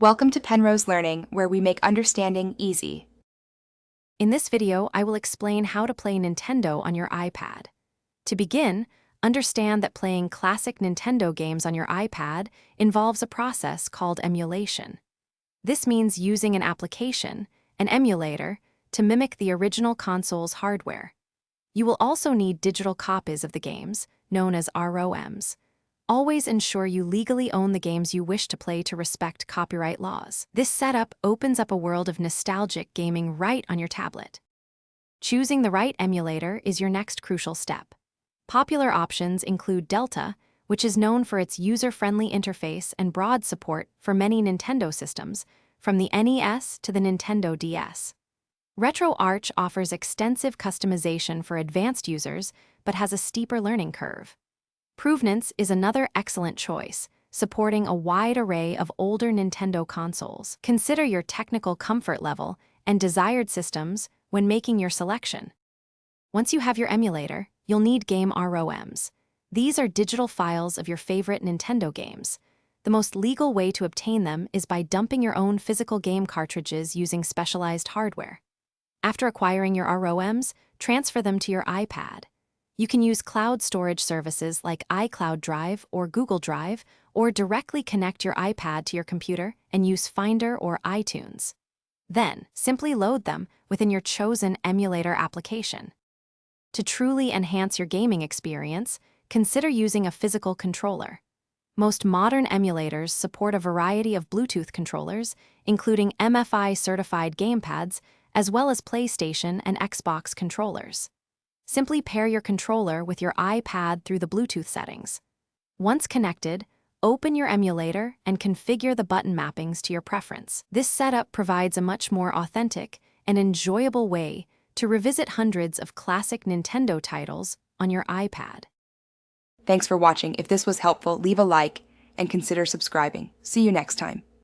Welcome to Penrose Learning, where we make understanding easy. In this video, I will explain how to play Nintendo on your iPad. To begin, understand that playing classic Nintendo games on your iPad involves a process called emulation. This means using an application, an emulator, to mimic the original console's hardware. You will also need digital copies of the games, known as ROMs. Always ensure you legally own the games you wish to play to respect copyright laws. This setup opens up a world of nostalgic gaming right on your tablet. Choosing the right emulator is your next crucial step. Popular options include Delta, which is known for its user-friendly interface and broad support for many Nintendo systems, from the NES to the Nintendo DS. RetroArch offers extensive customization for advanced users, but has a steeper learning curve. Provenance is another excellent choice, supporting a wide array of older Nintendo consoles. Consider your technical comfort level and desired systems when making your selection. Once you have your emulator, you'll need game ROMs. These are digital files of your favorite Nintendo games. The most legal way to obtain them is by dumping your own physical game cartridges using specialized hardware. After acquiring your ROMs, transfer them to your iPad. You can use cloud storage services like iCloud Drive or Google Drive, or directly connect your iPad to your computer and use Finder or iTunes. Then, simply load them within your chosen emulator application. To truly enhance your gaming experience, consider using a physical controller. Most modern emulators support a variety of Bluetooth controllers, including MFI-certified gamepads, as well as PlayStation and Xbox controllers. Simply pair your controller with your iPad through the Bluetooth settings. Once connected, open your emulator and configure the button mappings to your preference. This setup provides a much more authentic and enjoyable way to revisit hundreds of classic Nintendo titles on your iPad. Thanks for watching. If this was helpful, leave a like and consider subscribing. See you next time.